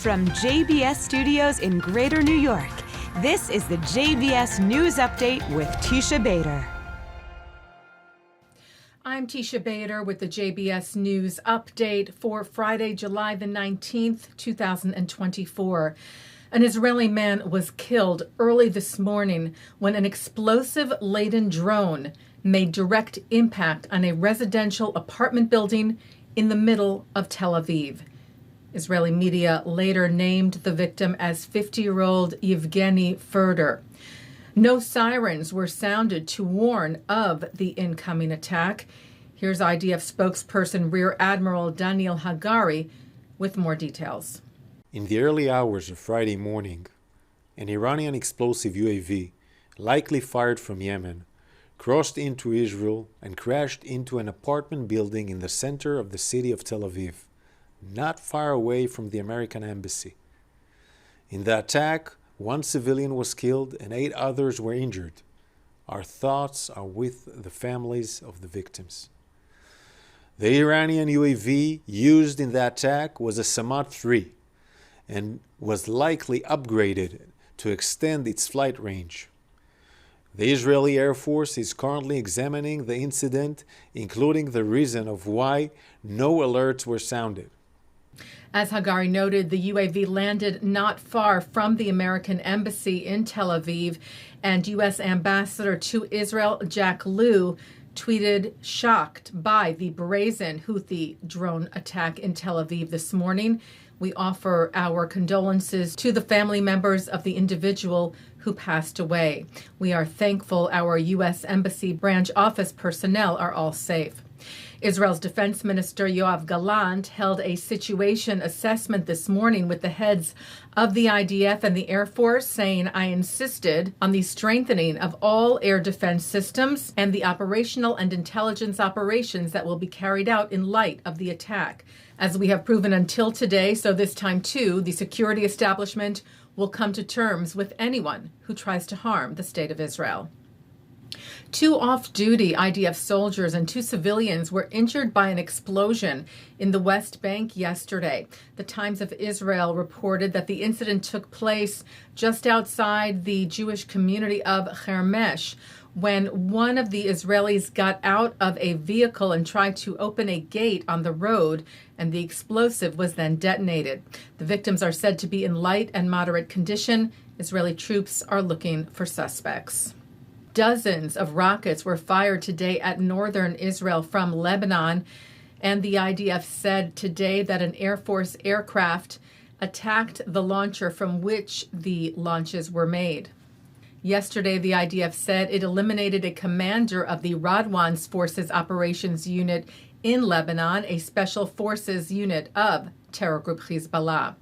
From JBS Studios in Greater New York, this is the JBS News Update with Teisha Bader. I'm Teisha Bader with the JBS News Update for Friday, July the 19th, 2024. An Israeli man was killed early this morning when an explosive-laden drone made direct impact on a residential apartment building in the middle of Tel Aviv. Israeli media later named the victim as 50-year-old Yevgeny Furter. No sirens were sounded to warn of the incoming attack. Here's IDF spokesperson Rear Admiral Donniel with more details. In the early hours of Friday morning, an Iranian explosive UAV, likely fired from Yemen, crossed into Israel and crashed into an apartment building in the center of the city of Tel Aviv, not far away from the American embassy. In the attack, one civilian was killed and 8 others were injured. Our thoughts are with the families of the victims. The Iranian UAV used in the attack was a Samad 3 and was likely upgraded to extend its flight range. The Israeli Air Force is currently examining the incident, including the reason of why no alerts were sounded. As Hagari noted, the UAV landed not far from the American embassy in Tel Aviv, and U.S. Ambassador to Israel Jack Lew tweeted shocked by the brazen Houthi drone attack in Tel Aviv this morning. We offer our condolences to the family members of the individual who passed away. We are thankful our U.S. Embassy branch office personnel are all safe. Israel's Defense Minister Yoav Gallant held a situation assessment this morning with the heads of the IDF and the Air Force, saying, "I insisted on the strengthening of all air defense systems and the operational and intelligence operations that will be carried out in light of the attack. As we have proven until today, so this time too, the security establishment will come to terms with anyone who tries to harm the State of Israel." 2 off-duty IDF soldiers and 2 civilians were injured by an explosion in the West Bank yesterday. The Times of Israel reported that the incident took place just outside the Jewish community of Hermesh when one of the Israelis got out of a vehicle and tried to open a gate on the road, and the explosive was then detonated. The victims are said to be in light and moderate condition. Israeli troops are looking for suspects. Dozens of rockets were fired today at northern Israel from Lebanon, and the IDF said today that an Air Force aircraft attacked the launcher from which the launches were made. Yesterday, the IDF said it eliminated a commander of the Radwan's Forces Operations Unit in Lebanon, a special forces unit of terror group Hezbollah.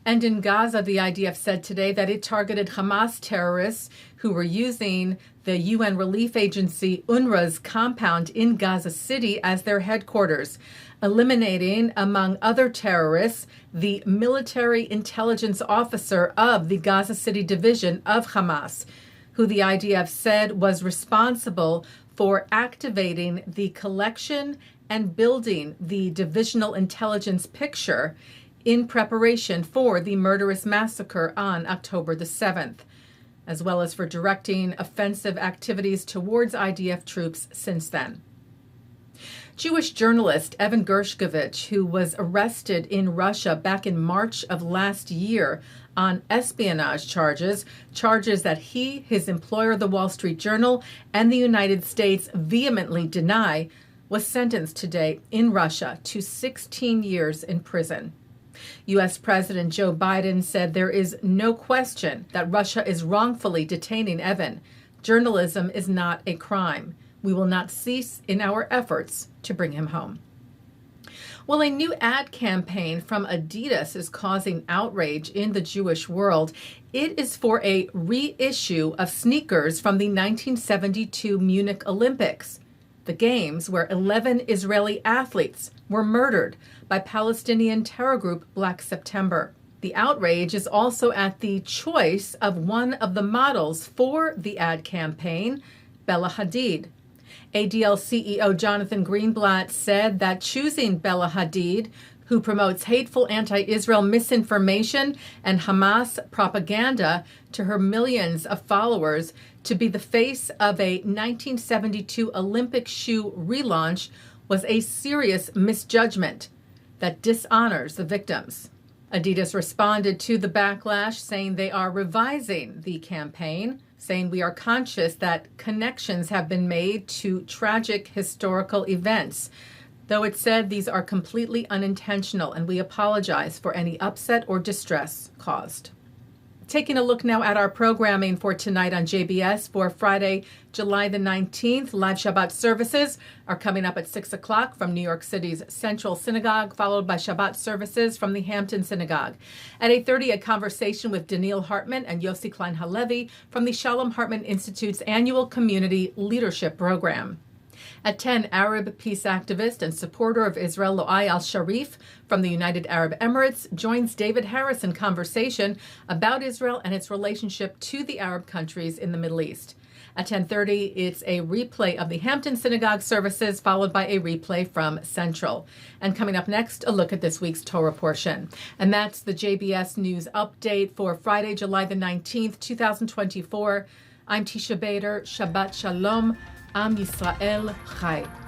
And in Gaza, the IDF said today that it targeted Hamas terrorists who were using the UN relief agency UNRWA's compound in Gaza City as their headquarters, eliminating, among other terrorists, the military intelligence officer of the Gaza City division of Hamas, who the IDF said was responsible for activating the collection and building the divisional intelligence picture in preparation for the murderous massacre on October the 7th, as well as for directing offensive activities towards IDF troops since then. Jewish journalist Evan Gershkovich, who was arrested in Russia back in March of last year on espionage charges that he, his employer, the Wall Street Journal, and the United States vehemently deny, was sentenced today in Russia to 16 years in prison. U.S. President Joe Biden said there is no question that Russia is wrongfully detaining Evan. Journalism is not a crime. We will not cease in our efforts to bring him home. Well, a new ad campaign from Adidas is causing outrage in the Jewish world. It is for a reissue of sneakers from the 1972 Munich Olympics, the games where 11 Israeli athletes were murdered by Palestinian terror group Black September. The outrage is also at the choice of one of the models for the ad campaign, Bella Hadid. ADL CEO Jonathan Greenblatt said that choosing Bella Hadid, who promotes hateful anti-Israel misinformation and Hamas propaganda to her millions of followers, to be the face of a 1972 Olympic shoe relaunch was a serious misjudgment that dishonors the victims. Adidas responded to the backlash, saying they are revising the campaign, saying we are conscious that connections have been made to tragic historical events, though it said these are completely unintentional, and we apologize for any upset or distress caused. Taking a look now at our programming for tonight on JBS for Friday, July the 19th. Live Shabbat services are coming up at 6 o'clock from New York City's Central Synagogue, followed by Shabbat services from the Hampton Synagogue. At 8:30, a conversation with Donniel Hartman and Yossi Klein Halevi from the Shalom Hartman Institutes annual community leadership program. At 10, Arab peace activist and supporter of Israel Loay Alshareef from the United Arab Emirates joins David Harris in conversation about Israel and its relationship to the Arab countries in the Middle East. At 10:30, it's a replay of the Hampton Synagogue services, followed by a replay from Central. And coming up next, a look at this week's Torah Portion. And that's the JBS News Update for Friday, July the 19th, 2024. I'm Teisha Bader. Shabbat Shalom. Am Yisrael Chai.